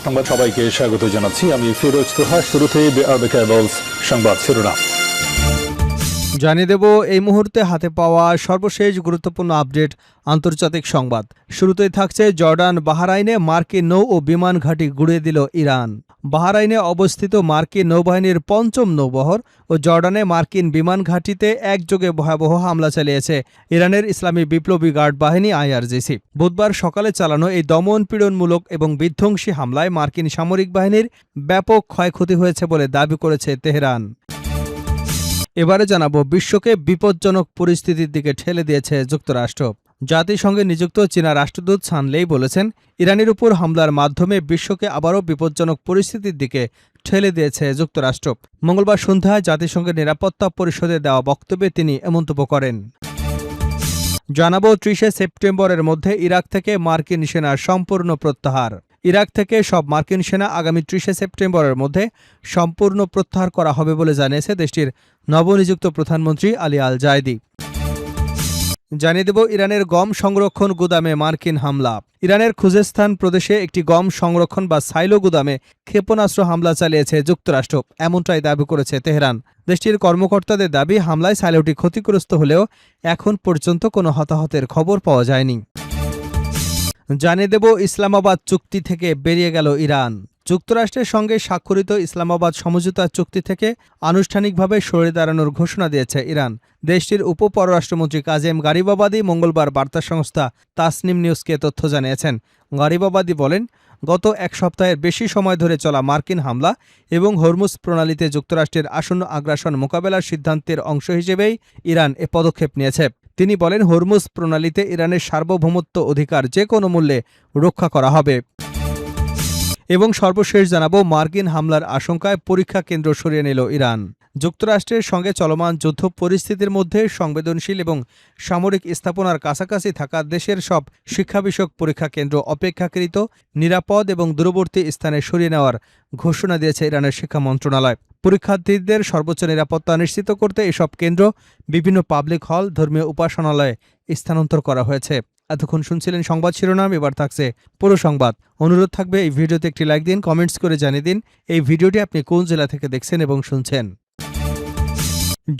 সংবাদ সবাইকে স্বাগত জানাচ্ছি। আমি ফিরোজ তোহা। শুরুতেই সংবাদ শিরোনাম জানিয়ে দেব এই মুহূর্তে হাতে পাওয়া সর্বশেষ গুরুত্বপূর্ণ আপডেট আন্তর্জাতিক সংবাদ। শুরুতেই থাকছে জর্ডান বাহরাইনে মার্কিন নৌ ও বিমান ঘাঁটি গুঁড়িয়ে দিল ইরান। বাহরাইনে অবস্থিত মার্কিন নৌবাহিনীর পঞ্চম নৌবহর ও জর্ডানে মার্কিন বিমান ঘাঁটিতে একযোগে ভয়াবহ হামলা চালিয়েছে ইরানের ইসলামী বিপ্লবী গার্ড বাহিনী আইআরজিসি। বুধবার সকালে চালানো এই দমন পীড়নমূলক এবং বিধ্বংসী হামলায় মার্কিন সামরিক বাহিনীর ব্যাপক ক্ষয়ক্ষতি হয়েছে বলে দাবি করেছে তেহরান। এবারে জানাবো বিশ্বকে বিপজ্জনক পরিস্থিতির দিকে ঠেলে দিয়েছে যুক্তরাষ্ট্র। জাতিসংঘে নিযুক্ত চীনা রাষ্ট্রদূত সান লেই বলেছেন, ইরানের উপর হামলার মাধ্যমে বিশ্বকে আবারও বিপজ্জনক পরিস্থিতির দিকে ঠেলে দিয়েছে যুক্তরাষ্ট্র। মঙ্গলবার সন্ধ্যায় জাতিসংঘের নিরাপত্তা পরিষদে দেওয়া বক্তব্যে তিনি মন্তব্য করেন। জানাবো 30শে সেপ্টেম্বরের মধ্যে ইরাক থেকে মার্কিন সেনার সম্পূর্ণ প্রত্যাহার। ইরাক থেকে সব মার্কিন সেনা আগামী 30শে সেপ্টেম্বরের মধ্যে সম্পূর্ণ প্রত্যাহার করা হবে বলে জানিয়েছে দেশটির নবনিযুক্ত প্রধানমন্ত্রী আলী আল জায়দি। জানিয়ে দেব ইরানের গম সংরক্ষণ গুদামে মার্কিন হামলা। ইরানের খুজেস্তান প্রদেশে একটি গম সংরক্ষণ বা সাইলো গুদামে ক্ষেপণাস্ত্র হামলা চালিয়েছে যুক্তরাষ্ট্র, এমনটাই দাবি করেছে তেহরান। দেশটির কর্মকর্তাদের দাবি, হামলায় সাইলোটি ক্ষতিগ্রস্ত হলেও এখন পর্যন্ত কোনো হতাহতের খবর পাওয়া যায়নি। জানিয়ে দেব ইসলামাবাদ চুক্তি থেকে বেরিয়ে গেল ইরান। যুক্তরাষ্ট্রের সঙ্গে স্বাক্ষরিত ইসলামাবাদ সমঝোতা চুক্তি থেকে আনুষ্ঠানিকভাবে সরে দাঁড়ানোর ঘোষণা দিয়েছে ইরান। দেশটির উপপররাষ্ট্রমন্ত্রী কাজেম গারিবাবাদী মঙ্গলবার বার্তা সংস্থা তাসনিম নিউজকে তথ্য জানিয়েছেন। গারিবাবাদী বলেন, গত এক সপ্তাহের বেশি সময় ধরে চলা মার্কিন হামলা এবং হরমুজ প্রণালীতে যুক্তরাষ্ট্রের আসন্ন আগ্রাসন মোকাবেলার সিদ্ধান্তের অংশ হিসেবেই ইরান এ পদক্ষেপ নিয়েছে। তিনি বলেন, হরমুজ প্রণালীতে ইরানের সার্বভৌমত্ব অধিকার যে কোনো মূল্যে রক্ষা করা হবে। এবং সর্বশেষ জানাবো মার্কিন হামলার আশঙ্কায় পরীক্ষা কেন্দ্র সরিয়ে নিল ইরান। যুক্তরাষ্ট্রের সঙ্গে চলমান যুদ্ধ পরিস্থিতির মধ্যে সংবেদনশীল এবং সামরিক স্থাপনার কাছাকাছি থাকা দেশের সব শিক্ষা বিষয়ক পরীক্ষা কেন্দ্র অপেক্ষাকৃত নিরাপদ এবং দূরবর্তী স্থানে সরিয়ে নেওয়ার ঘোষণা দিয়েছে ইরানের শিক্ষা মন্ত্রণালয়। পরীক্ষার্থীদের সর্বোচ্চ নিরাপত্তা নিশ্চিত করতে এসব কেন্দ্র বিভিন্ন পাবলিক হল, ধর্মীয় উপাসনালয়ে স্থানান্তর করা হয়েছে। এতক্ষণ শুনছিলেন সংবাদ শিরোনাম, এবার থাকছে পুরো সংবাদ। অনুরোধ থাকবে এই ভিডিওতে একটি লাইক দিন, কমেন্টস করে জানিয়ে দিন এই ভিডিওটি আপনি কোন জেলা থেকে দেখছেন এবং শুনছেন।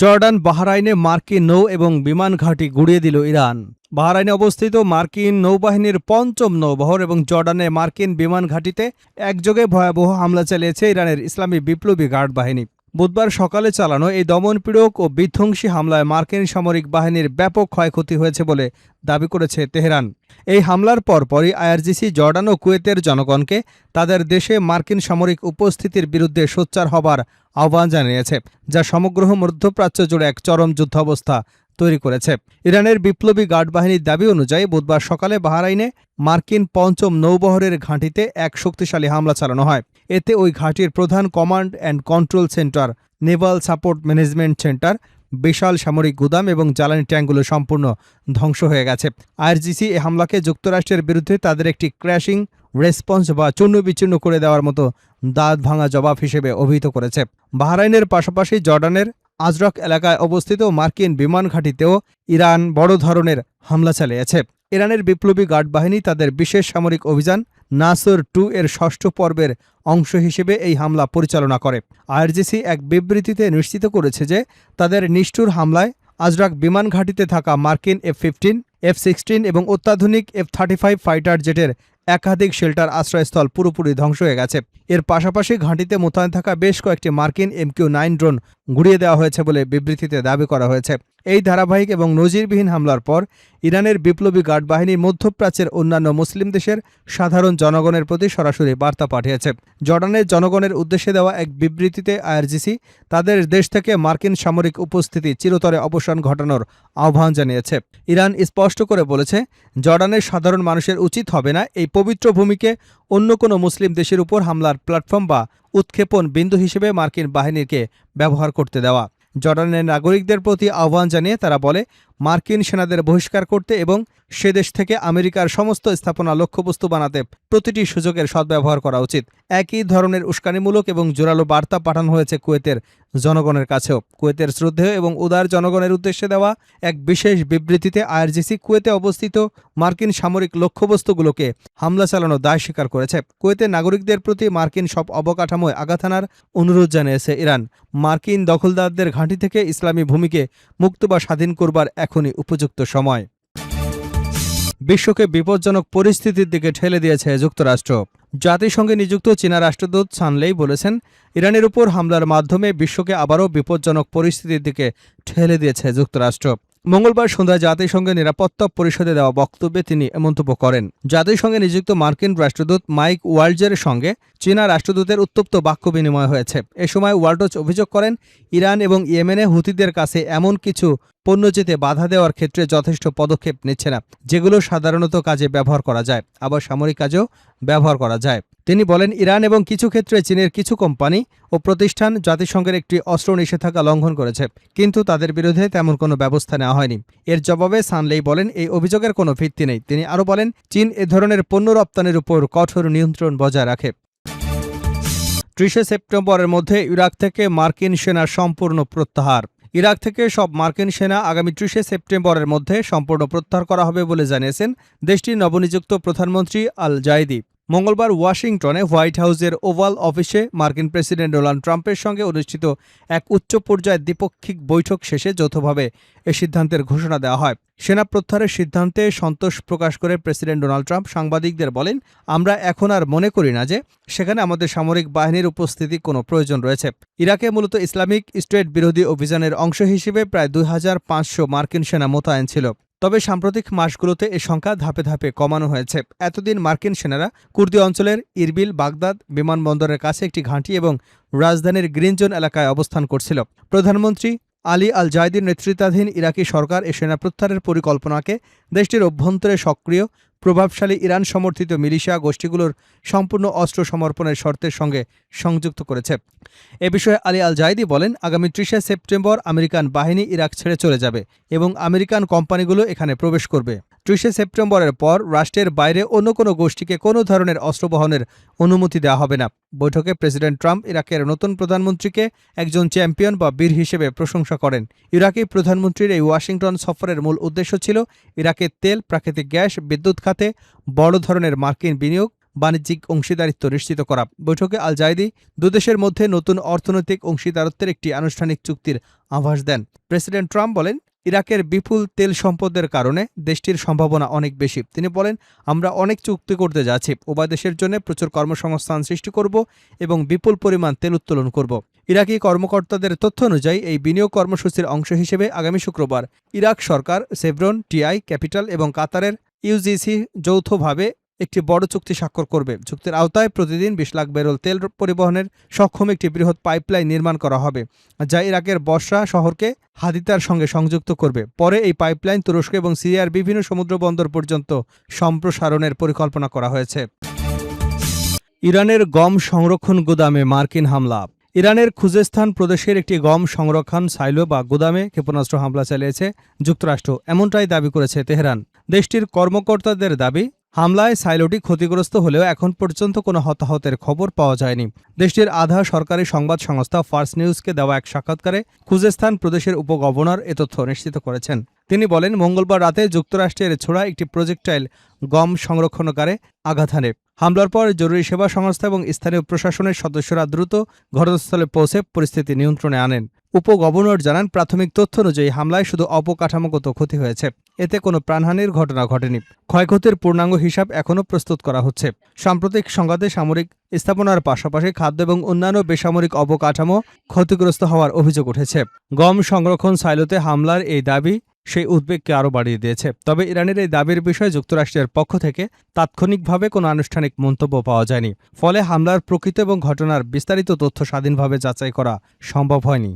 জর্ডান বাহরাইনে মার্কিন নৌ এবং বিমান ঘাঁটি গুঁড়িয়ে দিল ইরান। বাহরাইনে অবস্থিত মার্কিন নৌবাহিনীর পঞ্চম নৌবহর এবং জর্ডানে মার্কিন বিমান ঘাঁটিতে একযোগে ভয়াবহ হামলা চালিয়েছে ইরানের ইসলামী বিপ্লবী গার্ড বাহিনী। বুধবার সকালে চালানো এই দমনপীড়ক ও বিধ্বংসী হামলায় মার্কিন সামরিক বাহিনীর ব্যাপক ক্ষয়ক্ষতি হয়েছে বলে দাবি করেছে তেহরান। এই হামলার পরপরই আইআরজিসি জর্ডান ও কুয়েতের জনগণকে তাদের দেশে মার্কিন সামরিক উপস্থিতির বিরুদ্ধে সোচ্চার হবার আহ্বান জানিয়েছে, যা সমগ্র মধ্যপ্রাচ্য জুড়ে এক চরম যুদ্ধাবস্থা তৈরি করেছে। ইরানের বিপ্লবী গার্ড বাহিনীর দাবি অনুযায়ী বুধবার সকালে বাহরাইনে মার্কিন পঞ্চম নৌবহরের ঘাঁটিতে এক শক্তিশালী হামলা চালানো হয়। এতে ওই ঘাঁটির প্রধান command and control centre, naval support management centre, বিশাল সামরিক গুদাম এবং জ্বালানি ট্যাঙ্কগুলো সম্পূর্ণ ধ্বংস হয়ে গেছে। আইআরজিসি এ হামলাকে যুক্তরাষ্ট্রের বিরুদ্ধে তাদের একটি ক্র্যাশিং রেসপন্স বা চূর্ণ বিচূর্ণ করে দেওয়ার মতো দাঁত ভাঙা জবাব হিসেবে অভিহিত করেছে। বাহরাইনের পাশাপাশি জর্ডানের আজরক এলাকায় অবস্থিত মার্কিন বিমান ঘাঁটিতেও ইরান বড় ধরনের হামলা চালিয়েছে। ইরানের বিপ্লবী গার্ড বাহিনী তাদের বিশেষ সামরিক অভিযান নাসর-2 এর ষষ্ঠ পর্বের অংশ হিসেবে এই হামলা পরিচালনা করে। আইআরজিসি এক বিবৃতিতে নিশ্চিত করেছে যে তাদের নিষ্ঠুর হামলায় আজরাক বিমান ঘাঁটিতে থাকা মার্কিন F-15, F-16 এবং অত্যাধুনিক F-35 ফাইটার জেটের একাধিক শেল্টার আশ্রয়স্থল পুরোপুরি ধ্বংস হয়ে গেছে। এর পাশাপাশি ঘাঁটিতে মোতায়েন থাকা বেশ কয়েকটি মার্কিন MQ-9 ড্রোন গুঁড়িয়ে দেওয়া হয়েছে বলে বিবৃতিতে দাবি করা হয়েছে। এই ধারাবাহিক এবং নজিরবিহীন হামলার পর ইরানের বিপ্লবী গার্ড বাহিনী মধ্যপ্রাচ্যের অন্যান্য মুসলিম দেশের সাধারণ জনগণের প্রতি সরাসরি বার্তা পাঠিয়েছে। জর্ডানের জনগণের উদ্দেশ্যে দেওয়া এক বিবৃতিতে আইআরজিসি তাদের দেশ থেকে মার্কিন সামরিক উপস্থিতি চিরতরে অবসান ঘটানোর আহ্বান জানিয়েছে। ইরান স্পষ্ট করে বলেছে, জর্ডানের সাধারণ মানুষের উচিত হবে না এই পবিত্র ভূমিকে অন্য কোনো মুসলিম দেশের উপর হামলার প্ল্যাটফর্ম বা উৎক্ষেপণ বিন্দু হিসেবে মার্কিন বাহিনীকে ব্যবহার করতে দেওয়া। জর্ডানের নাগরিকদের প্রতি আহ্বান জানিয়ে তারা বলে, মার্কিন সেনাদের বহিষ্কার করতে এবং সে দেশ থেকে আমেরিকার সমস্ত স্থাপনা লক্ষ্যবস্তু বানাতে প্রতিটি সুযোগের সদ্ব্যবহার করা উচিত। একই ধরনের উস্কানিমূলক এবং জোরালো বার্তা পাঠানো হয়েছে কুয়েতের জনগণের কাছেও। কুয়েতের শ্রদ্ধেয় এবং উদার জনগণের উদ্দেশ্যে দেওয়া এক বিশেষ বিবৃতিতে আইআরজিসি কুয়েতে অবস্থিত মার্কিন সামরিক লক্ষ্যবস্তুগুলোকে হামলা চালানোর দায় স্বীকার করেছে। কুয়েতের নাগরিকদের প্রতি মার্কিন সব অবকাঠামোয় আঘাত হানার অনুরোধ জানিয়েছে ইরান। মার্কিন দখলদারদের ঘাঁটি থেকে ইসলামী ভূমিকে মুক্ত বা স্বাধীন করবার এখনই উপযুক্ত সময়। বিশ্বকে বিপজ্জনক পরিস্থিতির দিকে ঠেলে দিয়েছে যুক্তরাষ্ট্র। জাতিসংঘে নিযুক্ত চীনা রাষ্ট্রদূত সানলেই বলেছেন, ইরানের উপর হামলার মাধ্যমে বিশ্বকে আবারও বিপজ্জনক পরিস্থিতির দিকে ঠেলে দিয়েছে যুক্তরাষ্ট্র। মঙ্গলবার সন্ধ্যায় জাতিসংঘের নিরাপত্তা পরিষদে দেওয়া বক্তব্যে তিনি এ মন্তব্য করেন। জাতিসংঘে নিযুক্ত মার্কিন রাষ্ট্রদূত মাইক ওয়াল্টজের সঙ্গে চীনা রাষ্ট্রদূতের উত্তপ্ত বাক্য বিনিময় হয়েছে। এ সময় ওয়াল্টজ অভিযোগ করেন, ইরান এবং ইয়েমেনে হুতিদের কাছে এমন কিছু পণ্য যেতে বাধা দেওয়ার ক্ষেত্রে যথেষ্ট পদক্ষেপ নিচ্ছে না, যেগুলো সাধারণত কাজে ব্যবহার করা যায়, আবার সামরিক কাজেও ব্যবহার করা যায়। তিনি বলেন, ইরান এবং কিছু ক্ষেত্রে চীনের কিছু কোম্পানি ও প্রতিষ্ঠান জাতিসংঘের একটি অস্ত্র নিষেধাজ্ঞা লঙ্ঘন করেছে, কিন্তু তাদের বিরুদ্ধে তেমন কোনো ব্যবস্থা নেওয়া হয়নি। এর জবাবে সানলেই বলেন, এই অভিযোগের কোনো ভিত্তি নেই। তিনি আরও বলেন, চীন এ ধরনের পণ্য রপ্তানির উপর কঠোর নিয়ন্ত্রণ বজায় রাখে। 30 সেপ্টেম্বরের মধ্যে ইরাক থেকে মার্কিন সেনা সম্পূর্ণ প্রত্যাহার। ইরাক থেকে সব মার্কিন সেনা আগামী 30 সেপ্টেম্বরের মধ্যে সম্পূর্ণ প্রত্যাহার করা হবে বলে জানিয়েছেন দেশটির নবনিযুক্ত প্রধানমন্ত্রী আল জাইদি। মঙ্গলবার ওয়াশিংটনে হোয়াইট হাউসের ওভাল অফিসে মার্কিন প্রেসিডেন্ট ডোনাল্ড ট্রাম্পের সঙ্গে অনুষ্ঠিত এক উচ্চ পর্যায়ের দ্বিপক্ষিক বৈঠক শেষে যৌথভাবে এ সিদ্ধান্তের ঘোষণা দেওয়া হয়। সেনা প্রত্যাহারের সিদ্ধান্তে সন্তোষ প্রকাশ করে প্রেসিডেন্ট ডোনাল্ড ট্রাম্প সাংবাদিকদের বলেন, আমরা এখন আর মনে করি না যে সেখানে আমাদের সামরিক বাহিনীর উপস্থিতি কোনো প্রয়োজন রয়েছে। ইরাকে মূলত ইসলামিক স্টেট বিরোধী অভিযানের অংশ হিসেবে প্রায় 2500 মার্কিন সেনা মোতায়েন ছিল। তবে সাম্প্রতিক মাসগুলোতে এ সংখ্যা ধাপে ধাপে কমানো হয়েছে। এতদিন মার্কিন সেনারা কুর্দি অঞ্চলের ইরবিল, বাগদাদ বিমানবন্দরের কাছে একটি ঘাঁটি এবং রাজধানীর গ্রিন জোন এলাকায় অবস্থান করছিল। প্রধানমন্ত্রী আলী আল জাইদির নেতৃত্বাধীন ইরাকি সরকার এ সেনা প্রত্যাহারের পরিকল্পনাকে দেশটির অভ্যন্তরে সক্রিয় প্রভাবশালী ইরান সমর্থিত মিলিশিয়া গোষ্ঠীগুলোর সম্পূর্ণ অস্ত্র সমর্পণের শর্তের সঙ্গে সংযুক্ত করেছে। এ বিষয়ে আলী আল জাইদি বলেন, আগামী 30 সেপ্টেম্বর আমেরিকান বাহিনী ইরাক ছেড়ে চলে যাবে এবং আমেরিকান কোম্পানিগুলো এখানে প্রবেশ করবে। 30 সেপ্টেম্বরের পর রাষ্ট্রের বাইরে অন্য কোনো গোষ্ঠীকে কোনো ধরনের অস্ত্র বহনের অনুমতি দেওয়া হবে না। বৈঠকে প্রেসিডেন্ট ট্রাম্প ইরাকের নতুন প্রধানমন্ত্রীকে একজন চ্যাম্পিয়ন বা বীর হিসেবে প্রশংসা করেন। ইরাকি প্রধানমন্ত্রীর এই ওয়াশিংটন সফরের মূল উদ্দেশ্য ছিল ইরাকের তেল, প্রাকৃতিক গ্যাস, বিদ্যুৎ খাতে বড় ধরনের মার্কিন বিনিয়োগ, বাণিজ্যিক অংশীদারিত্ব নিশ্চিত করা। বৈঠকে আল জাইদি দুদেশের মধ্যে নতুন অর্থনৈতিক অংশীদারত্বের একটি আনুষ্ঠানিক চুক্তির আভাস দেন। প্রেসিডেন্ট ট্রাম্প বলেন, ইরাকের বিপুল তেল সম্পদের কারণে দেশটির সম্ভাবনা অনেক বেশি। তিনি বলেন, আমরা অনেক চুক্তি করতে যাচ্ছি, উভয় দেশের জন্য প্রচুর কর্মসংস্থান সৃষ্টি করব এবং বিপুল পরিমাণ তেল উত্তোলন করব। ইরাকি কর্মকর্তাদের তথ্য অনুযায়ী এই বিনিয়োগ কর্মসূচির অংশ হিসেবে আগামী শুক্রবার ইরাক সরকার, সেভরন, টিআই, ক্যাপিটাল এবং কাতারের ইউজিসি যৌথভাবে একটি বড় চুক্তি স্বাক্ষর করবে। চুক্তির আওতায় প্রতিদিন 20 লাখ ব্যারেল তেল পরিবহনের সক্ষম একটি বৃহৎ পাইপলাইন নির্মাণ করা হবে, যা ইরাকের বসরা শহরকে হাদিতার সঙ্গে সংযুক্ত করবে। পরে এই পাইপলাইন তুরস্ক এবং সিরিয়ার বিভিন্ন সমুদ্র বন্দর পর্যন্ত সম্প্রসারণের পরিকল্পনা করা হয়েছে। ইরানের গম সংরক্ষণ গুদামে মার্কিন হামলা। ইরানের খুজেস্তান প্রদেশের একটি গম সংরক্ষণ সাইলো বা গুদামে ক্ষেপণাস্ত্র হামলা চালিয়েছে যুক্তরাষ্ট্র, এমনটাই দাবি করেছে তেহরান। দেশটির কর্মকর্তাদের দাবি, হামলায় সাইলোটি ক্ষতিগ্রস্ত হলেও এখন পর্যন্ত কোনো হতাহতের খবর পাওয়া যায়নি। দেশটির আধা সরকারি সংবাদ সংস্থা ফার্স নিউজকে দেওয়া এক সাক্ষাৎকারে খুজেস্তান প্রদেশের উপগভর্নর এ তথ্য নিশ্চিত করেছেন। তিনি বলেন, মঙ্গলবার রাতে যুক্তরাষ্ট্রের ছোড়া একটি প্রজেক্টাইল গম সংরক্ষণকারে আঘাত হানে। হামলার পর জরুরি সেবা সংস্থা এবং স্থানীয় প্রশাসনের সদস্যরা দ্রুত ঘটনাস্থলে পৌঁছে পরিস্থিতি নিয়ন্ত্রণে আনেন। উপগভর্নর জানান, প্রাথমিক তথ্য অনুযায়ী হামলায় শুধু অবকাঠামোগত ক্ষতি হয়েছে, এতে কোনো প্রাণহানির ঘটনা ঘটেনি। ক্ষয়ক্ষতির পূর্ণাঙ্গ হিসাব এখনও প্রস্তুত করা হচ্ছে। সাম্প্রতিক সংঘাতে সামরিক স্থাপনার পাশাপাশি খাদ্য এবং অন্যান্য বেসামরিক অবকাঠামো ক্ষতিগ্রস্ত হওয়ার অভিযোগ উঠেছে। গম সংরক্ষণ সাইলোতে হামলার এই দাবি সেই উদ্বেগকে আরও বাড়িয়ে দিয়েছে। তবে ইরানের এই দাবির বিষয়ে যুক্তরাষ্ট্রের পক্ষ থেকে তাৎক্ষণিকভাবে কোনো আনুষ্ঠানিক মন্তব্য পাওয়া যায়নি। ফলে হামলার প্রকৃত এবং ঘটনার বিস্তারিত তথ্য স্বাধীনভাবে যাচাই করা সম্ভব হয়নি।